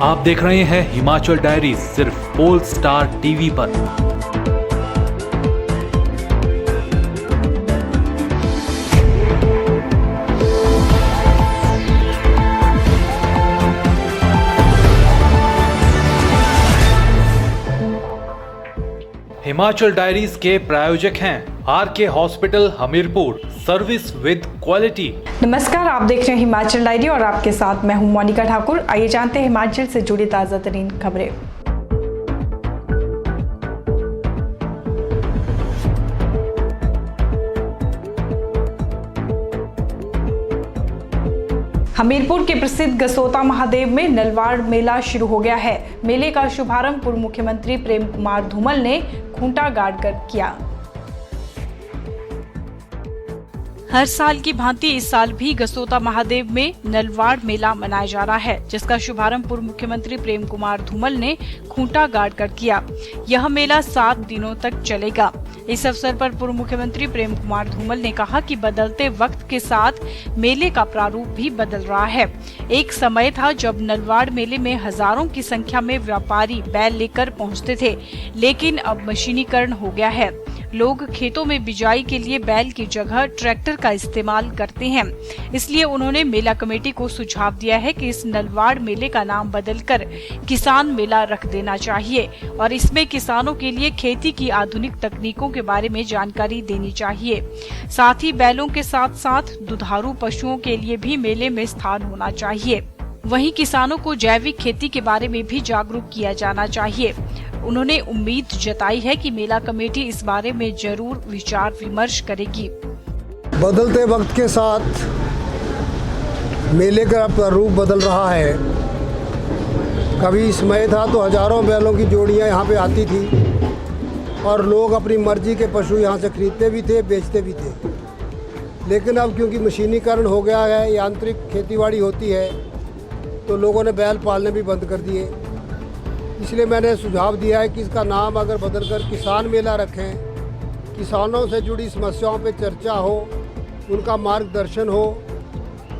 आप देख रहे हैं हिमाचल डायरीज सिर्फ पोल स्टार टीवी पर। हिमाचल डायरीज के प्रायोजक हैं RK hospital Hamirpur, service with quality. नमस्कार, आप देख रहे हैं हिमाचल डायरी और आपके साथ मैं हूं मोनिका ठाकुर। आइए जानते हैं हिमाचल से जुड़ी ताज़ा तरीन खबरें। हमीरपुर के प्रसिद्ध गसोता महादेव में नलवाड़ मेला शुरू हो गया है। मेले का शुभारंभ पूर्व मुख्यमंत्री प्रेम कुमार धूमल ने खूंटा गाड़कर किया। हर साल की भांति इस साल भी गसोता महादेव में नलवाड़ मेला मनाया जा रहा है, जिसका शुभारंभ पूर्व मुख्यमंत्री प्रेम कुमार धूमल ने खूंटा गाड़कर किया। यह मेला 7 दिनों तक चलेगा। इस अवसर पर पूर्व मुख्यमंत्री प्रेम कुमार धूमल ने कहा कि बदलते वक्त के साथ मेले का प्रारूप भी बदल रहा है। एक समय था जब नलवाड़ मेले में हजारों की संख्या में व्यापारी बैल लेकर पहुंचते थे, लेकिन अब मशीनीकरण हो गया है। लोग खेतों में बिजाई के लिए बैल की जगह ट्रैक्टर का इस्तेमाल करते हैं। इसलिए उन्होंने मेला कमेटी को सुझाव दिया है कि इस नलवाड़ मेले का नाम बदलकर किसान मेला रख देना चाहिए और इसमें किसानों के लिए खेती की आधुनिक तकनीकों के बारे में जानकारी देनी चाहिए। साथ ही बैलों के साथ साथ दुधारू पशुओं के लिए भी मेले में स्थान होना चाहिए। वहीं किसानों को जैविक खेती के बारे में भी जागरूक किया जाना चाहिए। उन्होंने उम्मीद जताई है कि मेला कमेटी इस बारे में जरूर विचार विमर्श करेगी। बदलते वक्त के साथ मेले का रूप बदल रहा है। कभी समय था तो हजारों बैलों की जोड़ियां यहाँ पे आती थी और लोग अपनी मर्जी के पशु यहाँ से खरीदते भी थे, बेचते भी थे। लेकिन अब क्योंकि मशीनीकरण हो गया है, यांत्रिक खेतीबाड़ी होती है, तो लोगों ने बैल पालने भी बंद कर दिए। इसलिए मैंने सुझाव दिया है कि इसका नाम अगर बदलकर किसान मेला रखें, किसानों से जुड़ी समस्याओं पे चर्चा हो, उनका मार्गदर्शन हो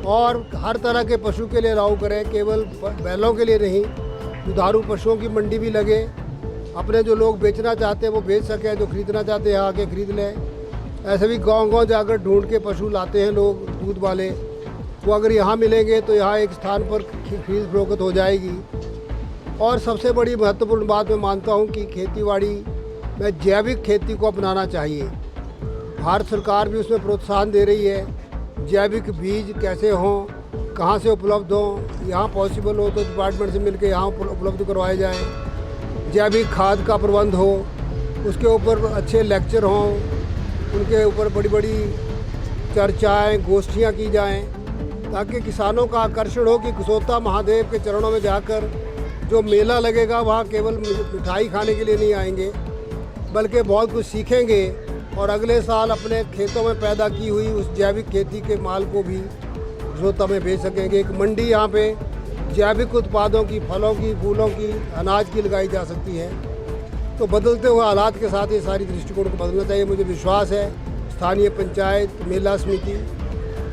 और हर तरह के पशु के लिए राव करें, केवल बैलों के लिए नहीं। दुधारू पशुओं की मंडी भी लगे, अपने जो लोग बेचना चाहते हैं वो बेच सकें, जो खरीदना चाहते हैं आके खरीद लें। ऐसे भी गांव-गांव जाकर ढूंढ के पशु लाते हैं लोग, दूध वाले। वो अगर यहाँ मिलेंगे तो यहाँ एक स्थान पर खरीद फरोख्त हो जाएगी। और सबसे बड़ी महत्वपूर्ण बात मैं मानता हूँ कि खेतीबाड़ी में जैविक खेती को अपनाना चाहिए। भारत सरकार भी उसमें प्रोत्साहन दे रही है। जैविक बीज कैसे हों, कहाँ से उपलब्ध हों, यहाँ पॉसिबल हो तो डिपार्टमेंट से मिलकर यहाँ उपलब्ध करवाए जाएं। जैविक खाद का प्रबंध हो, उसके ऊपर अच्छे लेक्चर हों, उनके ऊपर बड़ी बड़ी चर्चाएँ, गोष्ठियाँ की जाएँ, ताकि किसानों का आकर्षण हो कि गसोता महादेव के चरणों में जाकर जो मेला लगेगा वहाँ केवल मिठाई खाने के लिए नहीं आएंगे, बल्कि बहुत कुछ सीखेंगे और अगले साल अपने खेतों में पैदा की हुई उस जैविक खेती के माल को भी गसोता में बेच सकेंगे। एक मंडी यहाँ पे जैविक उत्पादों की, फलों की, फूलों की, अनाज की लगाई जा सकती है। तो बदलते हुए हालात के साथ ये सारी दृष्टिकोण को बदलना चाहिए। मुझे विश्वास है स्थानीय पंचायत, मेला समिति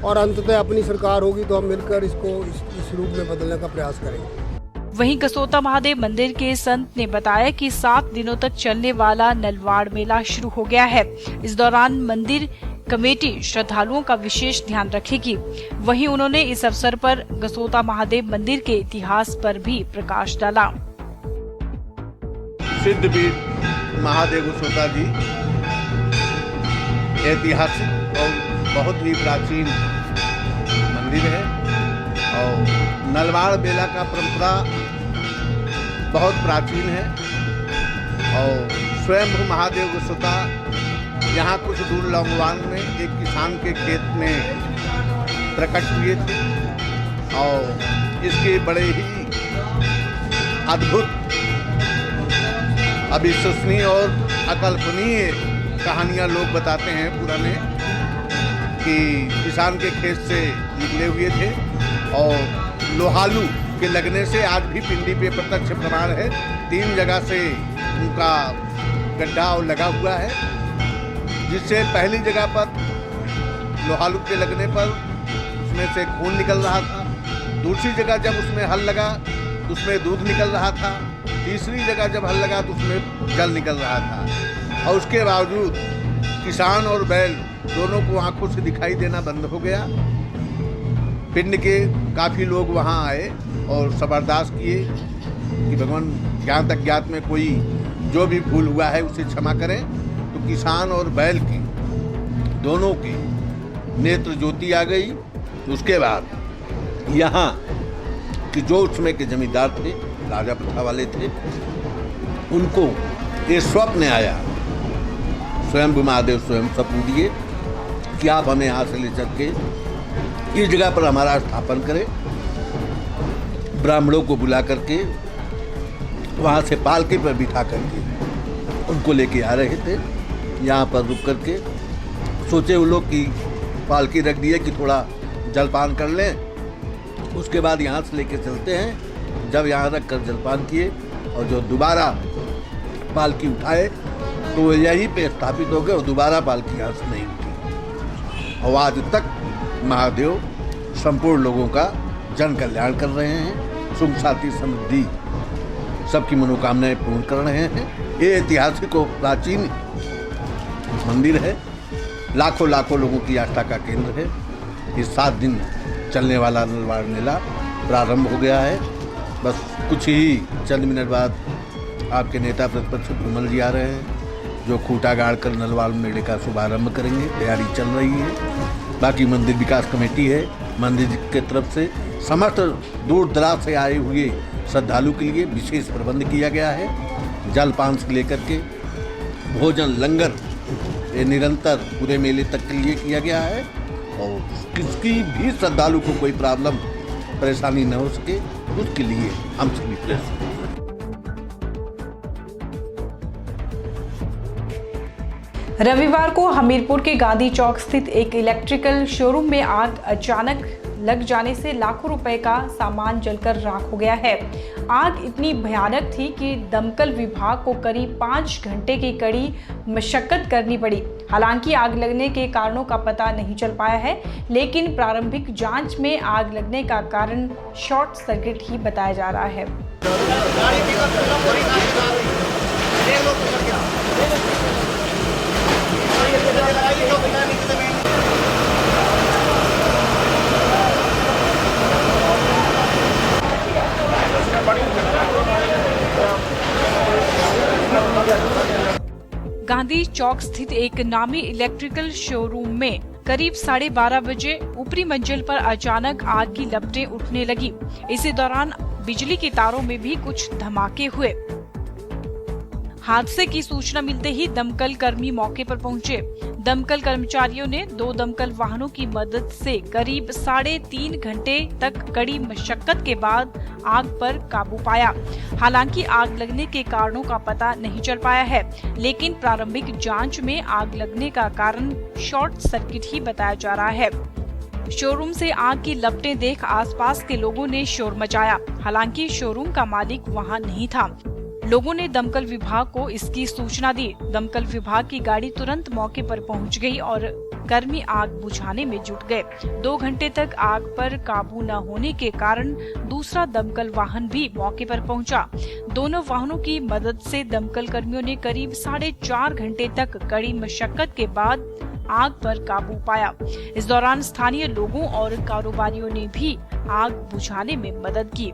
और अंततः अपनी सरकार होगी तो हम मिलकर इसको इस रूप में बदलने का प्रयास करेंगे। वहीं गसोता महादेव मंदिर के संत ने बताया कि 7 दिनों तक चलने वाला नलवाड़ मेला शुरू हो गया है। इस दौरान मंदिर कमेटी श्रद्धालुओं का विशेष ध्यान रखेगी। वहीं उन्होंने इस अवसर पर गसोता महादेव मंदिर के इतिहास पर भी प्रकाश डाला। सिद्धपीठ महादेव गसोता जी ऐतिहासिक और बहुत ही प्राचीन मंदिर है और नलवाड़ मेला का परंपरा बहुत प्राचीन है और स्वयं महादेव गसोता यहाँ कुछ दूर लौंगवान में एक किसान के खेत में प्रकट हुए थे और इसके बड़े ही अद्भुत, अविश्वसनीय और अकल्पनीय कहानियाँ लोग बताते हैं पुराने कि किसान के खेत से निकले हुए थे और लोहालू के लगने से आज भी पिंडी पे प्रत्यक्ष प्रमाण है। 3 जगह से उनका गड्ढा और लगा हुआ है, जिससे पहली जगह पर लोहालू के लगने पर उसमें से खून निकल रहा था। दूसरी जगह जब उसमें हल लगा उसमें दूध निकल रहा था, तीसरी जगह जब हल लगा तो उसमें जल निकल रहा था, और उसके बावजूद किसान और बैल दोनों को आंखों से दिखाई देना बंद हो गया। पिंड के काफ़ी लोग वहाँ आए और जबरदस्त किए कि भगवान ज्ञात अज्ञात में कोई जो भी भूल हुआ है उसे क्षमा करें। तो किसान और बैल की दोनों की नेत्र ज्योति आ गई। तो उसके बाद यहाँ कि जो उसमें के जमींदार थे, राजा प्रथा वाले थे, उनको ये स्वप्न आया, स्वयं महादेव स्वयं स्वप्न दिए कि आप हमें यहाँ से ले चल के इस जगह पर हमारा स्थापन करें। ब्राह्मणों को बुला करके वहाँ से पालकी पर बिठा करके उनको लेके आ रहे थे। यहाँ पर रुक करके सोचे वो लोग कि पालकी रख दिए कि थोड़ा जलपान कर लें, उसके बाद यहाँ से लेके चलते हैं। जब यहाँ रख कर जलपान किए और जो दोबारा पालकी उठाए तो वो यहीं पे स्थापित हो गए और दोबारा पालकी यहाँ से नहीं उठी। और आज तक महादेव संपूर्ण लोगों का जन कल्याण कर रहे हैं, सुख शांति समृद्धि सबकी मनोकामनाएं पूर्ण कर रहे हैं। ये ऐतिहासिक और प्राचीन मंदिर है, लाखों लाखों लोगों की आस्था का केंद्र है। ये 7 दिन चलने वाला नलवाड़ मेला प्रारंभ हो गया है। बस कुछ ही चंद मिनट बाद आपके नेता प्रतिपक्ष धूमल जी आ रहे हैं, जो खूंटा गाड़ कर नलवाड़ मेले का शुभारंभ करेंगे। तैयारी चल रही है। बाकी मंदिर विकास कमेटी है, मंदिर की तरफ से समस्त दूर दराज से आए हुए श्रद्धालु के लिए विशेष प्रबंध किया गया है। जलपान से लेकर के भोजन लंगर ये निरंतर पूरे मेले तक के लिए किया गया है और किसी भी श्रद्धालु को कोई प्रॉब्लम परेशानी न हो सके उसके लिए हम सभी प्रयास। रविवार को हमीरपुर के गांधी चौक स्थित एक इलेक्ट्रिकल शोरूम में आग अचानक लग जाने से लाखों रुपए का सामान जलकर राख हो गया है। आग इतनी भयानक थी कि दमकल विभाग को करीब 5 घंटे की कड़ी मशक्कत करनी पड़ी। हालांकि आग लगने के कारणों का पता नहीं चल पाया है, लेकिन प्रारंभिक जांच में आग लगने का कारण शॉर्ट सर्किट ही बताया जा रहा है। गांधी चौक स्थित एक नामी इलेक्ट्रिकल शोरूम में करीब 12:30 बजे ऊपरी मंजिल पर अचानक आग की लपटें उठने लगी। इसी दौरान बिजली की तारों में भी कुछ धमाके हुए। हादसे की सूचना मिलते ही दमकल कर्मी मौके पर पहुंचे। दमकल कर्मचारियों ने 2 दमकल वाहनों की मदद से करीब 3.5 घंटे तक कड़ी मशक्कत के बाद आग पर काबू पाया। हालांकि आग लगने के कारणों का पता नहीं चल पाया है, लेकिन प्रारंभिक जांच में आग लगने का कारण शॉर्ट सर्किट ही बताया जा रहा है। शोरूम से आग की लपटें देख आसपास के लोगों ने शोर मचाया। हालांकि शोरूम का मालिक वहां नहीं था। लोगों ने दमकल विभाग को इसकी सूचना दी। दमकल विभाग की गाड़ी तुरंत मौके पर पहुंच गई और कर्मी आग बुझाने में जुट गए। 2 घंटे तक आग पर काबू न होने के कारण दूसरा दमकल वाहन भी मौके पर पहुंचा। दोनों वाहनों की मदद से दमकल कर्मियों ने करीब 4.5 घंटे तक कड़ी मशक्कत के बाद आग पर काबू पाया। इस दौरान स्थानीय लोगों और कारोबारियों ने भी आग बुझाने में मदद की।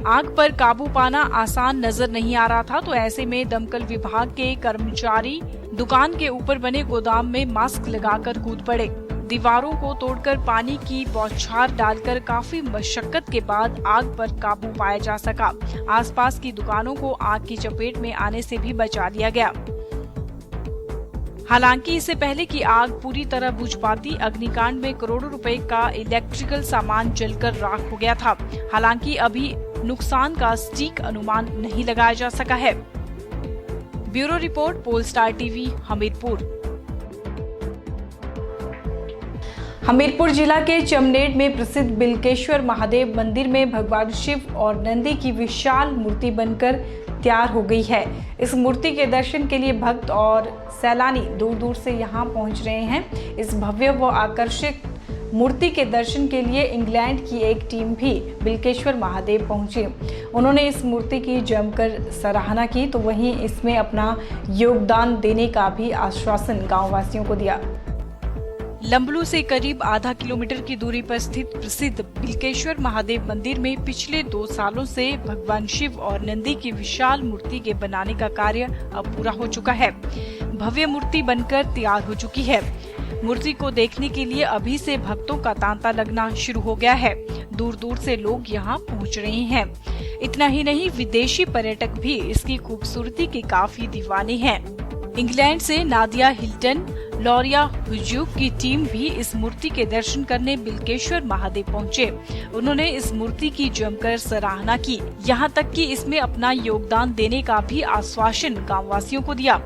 आग पर काबू पाना आसान नजर नहीं आ रहा था, तो ऐसे में दमकल विभाग के कर्मचारी दुकान के ऊपर बने गोदाम में मास्क लगाकर कूद पड़े। दीवारों को तोड़कर पानी की बौछार डालकर काफी मशक्कत के बाद आग पर काबू पाया जा सका। आसपास की दुकानों को आग की चपेट में आने से भी बचा लिया गया। हालांकि इससे पहले कि आग पूरी तरह बुझ पाती, अग्निकांड में करोड़ों रुपए का इलेक्ट्रिकल सामान जलकर राख हो गया था। हालांकि अभी नुकसान का सटीक अनुमान नहीं लगाया जा सका है। Bureau report, Polestar TV, Hamirpur. Hamirpur जिला के चमनेर में प्रसिद्ध बिलकेश्वर महादेव मंदिर में भगवान शिव और नंदी की विशाल मूर्ति बनकर तैयार हो गई है। इस मूर्ति के दर्शन के लिए भक्त और सैलानी दूर दूर से यहां पहुंच रहे हैं। इस भव्य व आकर्षक मूर्ति के दर्शन के लिए इंग्लैंड की एक टीम भी बिल्केश्वर महादेव पहुंची। उन्होंने इस मूर्ति की जमकर सराहना की तो वहीं इसमें अपना योगदान देने का भी आश्वासन गाँव वासियों को दिया। लंबलू से करीब आधा किलोमीटर की दूरी पर स्थित प्रसिद्ध बिल्केश्वर महादेव मंदिर में पिछले 2 सालों से भगवान शिव और नंदी की विशाल मूर्ति के बनाने का कार्य अब पूरा हो चुका है। भव्य मूर्ति बनकर तैयार हो चुकी है। मूर्ति को देखने के लिए अभी से भक्तों का तांता लगना शुरू हो गया है। दूर दूर से लोग यहाँ पहुँच रहे हैं। इतना ही नहीं, विदेशी पर्यटक भी इसकी खूबसूरती के काफी दीवाने हैं। इंग्लैंड से नादिया हिल्टन, लॉरिया हुजूक की टीम भी इस मूर्ति के दर्शन करने बिल्केश्वर महादेव पहुंचे। उन्होंने इस मूर्ति की जमकर सराहना की, यहाँ तक कि इसमें अपना योगदान देने का भी आश्वासन गांववासियों को दिया।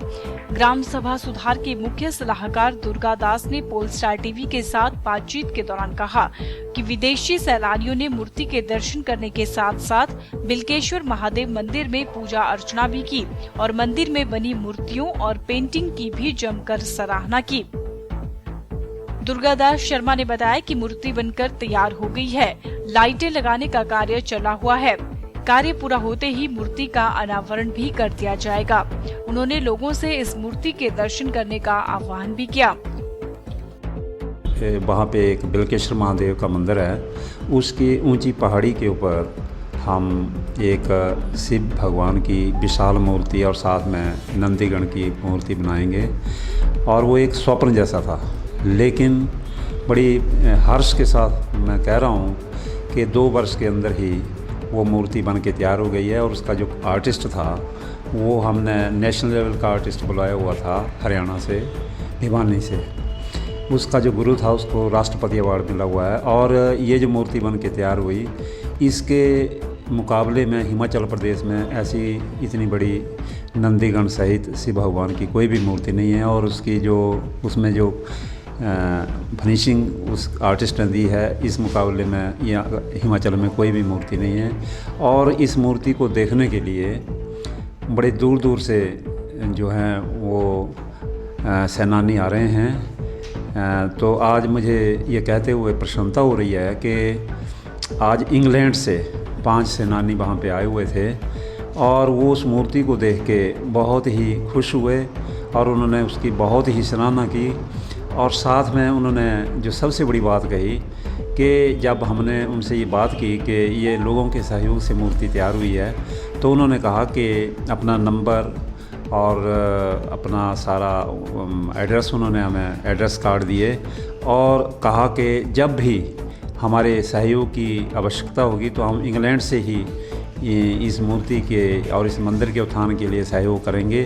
ग्राम सभा सुधार के मुख्य सलाहकार दुर्गा दास ने पोलस्टार टीवी के साथ बातचीत के दौरान कहा कि विदेशी सैलानियों ने मूर्ति के दर्शन करने के साथ साथ बिल्केश्वर महादेव मंदिर में पूजा अर्चना भी की और मंदिर में बनी मूर्तियों और पेंटिंग की भी जमकर सराहना की। दुर्गादास शर्मा ने बताया कि मूर्ति बनकर तैयार हो गई है। लाइटें लगाने का कार्य चला हुआ है। कार्य पूरा होते ही मूर्ति का अनावरण भी कर दिया जाएगा। उन्होंने लोगों से इस मूर्ति के दर्शन करने का आह्वान भी किया। वहाँ पे एक बिल्केश्वर महादेव का मंदिर है, उसकी ऊंची पहाड़ी के ऊपर हम एक शिव भगवान की विशाल मूर्ति और साथ में नंदीगण की मूर्ति बनाएंगे। और वो एक स्वप्न जैसा था, लेकिन बड़ी हर्ष के साथ मैं कह रहा हूँ कि 2 वर्ष के अंदर ही वो मूर्ति बन के तैयार हो गई है। और उसका जो आर्टिस्ट था वो हमने नेशनल लेवल का आर्टिस्ट बुलाया हुआ था हरियाणा से, भिवानी से। उसका जो गुरु था उसको राष्ट्रपति अवार्ड मिला हुआ है। और ये जो मूर्ति बन के तैयार हुई, इसके मुकाबले में हिमाचल प्रदेश में ऐसी इतनी बड़ी नंदीगण सहित शिव भगवान की कोई भी मूर्ति नहीं है। और उसकी जो उसमें जो फिनिशिंग उस आर्टिस्ट ने दी है, इस मुकाबले में या हिमाचल में कोई भी मूर्ति नहीं है। और इस मूर्ति को देखने के लिए बड़े दूर दूर से जो हैं वो सैलानी आ रहे हैं। तो आज मुझे ये कहते हुए प्रसन्नता हो रही है कि आज इंग्लैंड से 5 सैलानी वहाँ पे आए हुए थे और वो उस मूर्ति को देख के बहुत ही खुश हुए और उन्होंने उसकी बहुत ही सराहना की। और साथ में उन्होंने जो सबसे बड़ी बात कही कि जब हमने उनसे ये बात की कि ये लोगों के सहयोग से मूर्ति तैयार हुई है, तो उन्होंने कहा कि अपना नंबर और अपना सारा एड्रेस, उन्होंने हमें एड्रेस कार्ड दिए और कहा कि जब भी हमारे सहयोग की आवश्यकता होगी तो हम इंग्लैंड से ही इस मूर्ति के और इस मंदिर के उत्थान के लिए सहयोग करेंगे।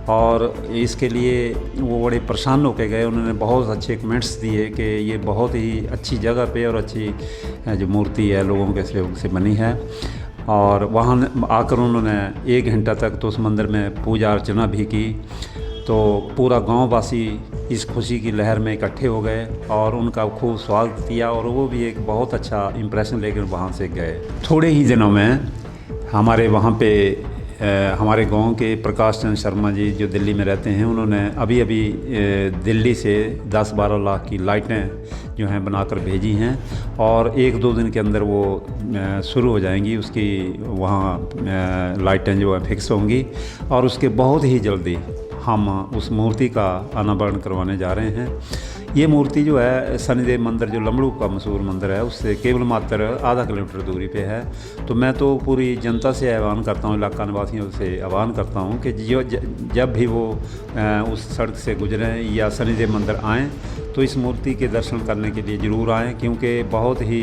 और इसके लिए वो बड़े प्रसन्न होकर गए। उन्होंने बहुत अच्छे कमेंट्स दिए कि ये बहुत ही अच्छी जगह पे और अच्छी जो मूर्ति है लोगों के सहयोग से बनी है। और वहाँ आकर उन्होंने 1 घंटा तक तो उस मंदिर में पूजा अर्चना भी की। तो पूरा गांव वासी इस खुशी की लहर में इकट्ठे हो गए और उनका खूब स्वागत किया और वो भी एक बहुत अच्छा इम्प्रेशन लेकर वहाँ से गए। थोड़े ही दिनों में हमारे वहाँ पे हमारे गांव के प्रकाश चंद्र शर्मा जी जो दिल्ली में रहते हैं, उन्होंने अभी दिल्ली से 10-12 लाख की लाइटें जो हैं बनाकर भेजी हैं और 1-2 दिन के अंदर वो शुरू हो जाएंगी। उसकी वहाँ लाइटें जो है फिक्स होंगी और उसके बहुत ही जल्दी हम उस मूर्ति का अनावरण करवाने जा रहे हैं। ये मूर्ति जो है शनिदेव मंदिर जो लंबड़ू का मशहूर मंदिर है उससे केवल मात्र आधा किलोमीटर दूरी पे है। तो मैं तो पूरी जनता से आह्वान करता हूँ, इलाका निवासियों से आह्वान करता हूँ कि जब भी वो उस सड़क से गुजरें या शनिदेव मंदिर आएँ तो इस मूर्ति के दर्शन करने के लिए ज़रूर आएँ, क्योंकि बहुत ही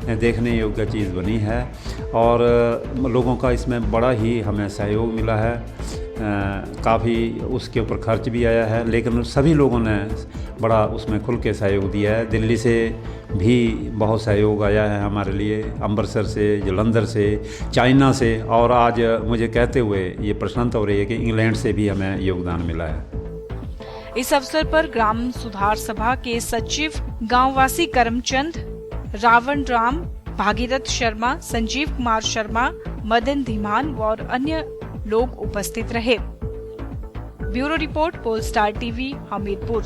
देखने योग्य चीज़ बनी है और लोगों का इसमें बड़ा ही हमें सहयोग मिला है। काफ़ी उसके ऊपर खर्च भी आया है, लेकिन सभी लोगों ने बड़ा उसमें खुल के सहयोग दिया है। दिल्ली से भी बहुत सहयोग आया है हमारे लिए, अमृतसर से, जलंधर से, चाइना से, और आज मुझे कहते हुए ये प्रसन्नता हो रही है कि इंग्लैंड से भी हमें योगदान मिला है। इस अवसर पर ग्राम सुधार सभा के सचिव गांववासी करमचंद, रावण राम, भागीरथ शर्मा, संजीव कुमार शर्मा, मदन धीमान और अन्य लोग उपस्थित रहे। Bureau report, Polestar TV, Hamirpur.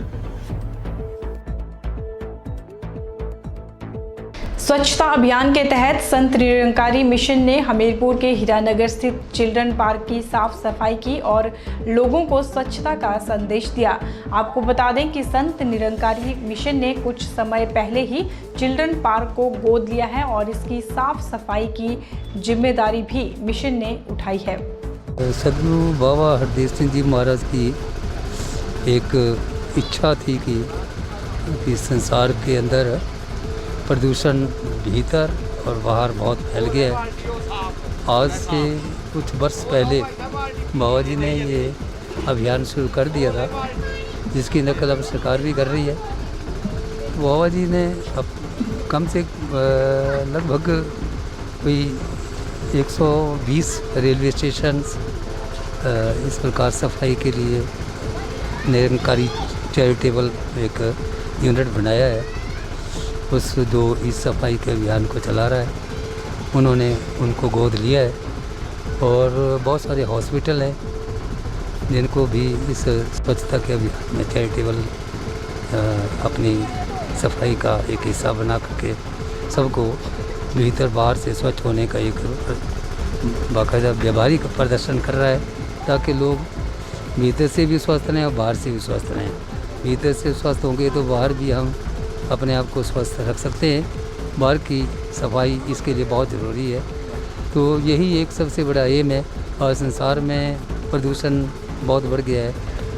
स्वच्छता अभियान के तहत संत निरंकारी मिशन ने हमीरपुर के हीरानगर स्थित चिल्ड्रन पार्क की साफ सफाई की और लोगों को स्वच्छता का संदेश दिया। आपको बता दें कि संत निरंकारी मिशन ने कुछ समय पहले ही चिल्ड्रन पार्क को गोद लिया है और इसकी साफ सफाई की जिम्मेदारी भी मिशन ने उठाई है। सदगुरु बाबा हरदेव सिंह जी महाराज की एक इच्छा थी कि संसार के अंदर प्रदूषण भीतर और बाहर बहुत फैल गया है। आज से कुछ वर्ष पहले बाबा जी ने ये अभियान शुरू कर दिया था, जिसकी नकल अब सरकार भी कर रही है। बाबा जी ने अब कम से लगभग कोई 120 रेलवे स्टेशन इस प्रकार सफाई के लिए निरंकारी चैरिटेबल एक यूनिट बनाया है। उस इस सफाई के अभियान को चला रहा है। उन्होंने उनको गोद लिया है और बहुत सारे हॉस्पिटल हैं जिनको भी इस स्वच्छता के अभियान में चैरिटेबल अपनी सफाई का एक हिस्सा बना करके सबको भीतर बाहर से स्वच्छ होने का एक बाकायदा व्यावहारिक प्रदर्शन कर रहा है, ताकि लोग भीतर से भी स्वस्थ रहें और बाहर से भी स्वस्थ रहें। भीतर से स्वस्थ होंगे तो बाहर भी हम अपने आप को स्वस्थ रख सकते हैं। बाहर की सफाई इसके लिए बहुत ज़रूरी है। तो यही एक सबसे बड़ा एम है। और संसार में प्रदूषण बहुत बढ़ गया है।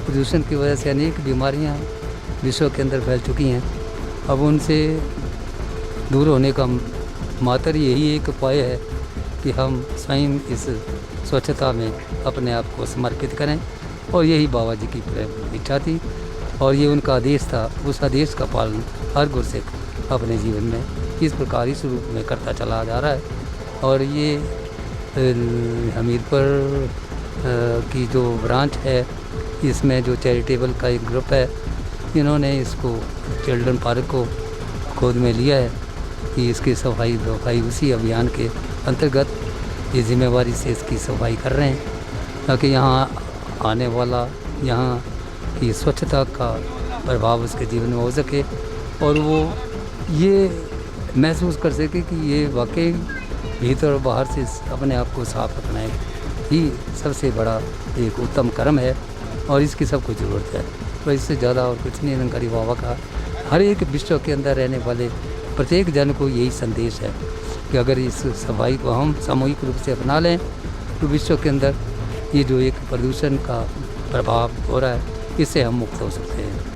प्रदूषण की वजह से अनेक बीमारियां विश्व के अंदर फैल चुकी हैं। अब उनसे दूर होने का मात्र यही एक उपाय है कि हम स्वयं इस स्वच्छता में अपने आप को समर्पित करें। और यही बाबा जी की इच्छा थी और ये उनका आदेश था। उस आदेश का पालन हर गुरसिख अपने जीवन में इस प्रकार इस रूप में करता चला जा रहा है। और ये हमीरपुर की जो ब्रांच है, इसमें जो चैरिटेबल का एक ग्रुप है, इन्होंने इसको चिल्ड्रन पार्क को गोद में लिया है कि इसकी सफाई उसी अभियान के अंतर्गत ये जिम्मेवारी से इसकी सफाई कर रहे हैं, ताकि यहाँ आने वाला यहाँ की स्वच्छता का प्रभाव उसके जीवन में हो सके और वो ये महसूस कर सके कि ये वाकई भीतर और बाहर से अपने आप को साफ रखना ही सबसे बड़ा एक उत्तम कर्म है और इसकी सबको ज़रूरत है। तो इससे ज़्यादा और कुछ नहीं। निरंकारी बाबा का हर एक विश्व के अंदर रहने वाले प्रत्येक जन को यही संदेश है कि अगर इस सफाई को हम सामूहिक रूप से अपना लें तो विश्व के अंदर ये जो एक प्रदूषण का प्रभाव हो रहा है, इससे हम मुक्त हो सकते हैं।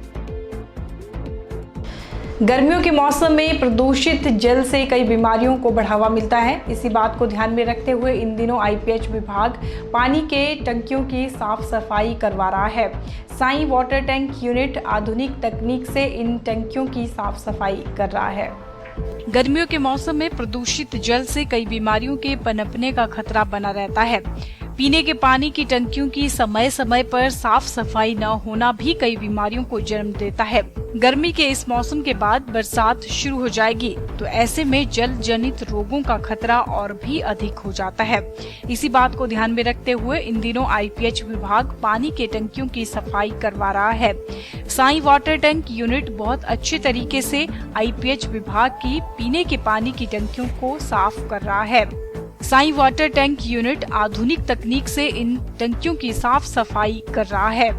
गर्मियों के मौसम में प्रदूषित जल से कई बीमारियों को बढ़ावा मिलता है। इसी बात को ध्यान में रखते हुए इन दिनों आईपीएच विभाग पानी के टंकियों की साफ सफाई करवा रहा है। साई वाटर टैंक यूनिट आधुनिक तकनीक से इन टंकियों की साफ सफाई कर रहा है। गर्मियों के मौसम में प्रदूषित जल से कई बीमारियों के पनपने का खतरा बना रहता है। पीने के पानी की टंकियों की समय समय पर साफ सफाई न होना भी कई बीमारियों को जन्म देता है। गर्मी के इस मौसम के बाद बरसात शुरू हो जाएगी तो ऐसे में जल जनित रोगों का खतरा और भी अधिक हो जाता है। इसी बात को ध्यान में रखते हुए इन दिनों आईपीएच विभाग पानी के टंकियों की सफाई करवा रहा है। साई वाटर टैंक यूनिट बहुत अच्छे तरीके से आईपीएच विभाग की पीने के पानी की टंकियों को साफ कर रहा है। साई वाटर टैंक यूनिट आधुनिक तकनीक से इन टंकियों की साफ सफाई कर रहा है।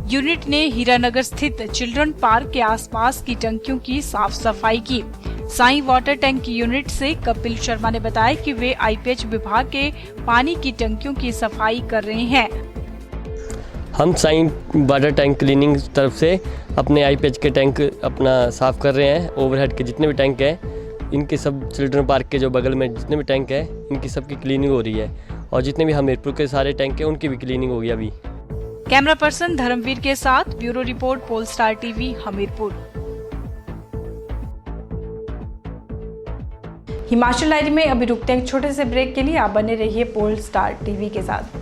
यूनिट ने हीरानगर स्थित चिल्ड्रन पार्क के आसपास की टंकियों की साफ सफाई की। साई वाटर टैंक यूनिट से कपिल शर्मा ने बताया कि वे आईपीएच विभाग के पानी की टंकियों की सफाई कर रहे हैं। हम साई वाटर टैंक क्लीनिंग तरफ से अपने आईपीएच के टैंक अपना साफ कर रहे हैं। ओवरहेड के जितने भी टैंक हैं, इनके सब चिल्ड्रन पार्क के जो बगल में जितने भी टैंक हैं, इनकी सबकी क्लीनिंग हो रही है और जितने भी हमीरपुर के सारे टैंक हैं उनकी भी क्लीनिंग होगी अभी। कैमरा पर्सन धर्मवीर के साथ bureau report Polestar TV Hamirpur. Himachal diary में अभी रुकते हैं एक छोटे से ब्रेक के लिए। आप बने रहिए पोलस्टार टीवी के साथ।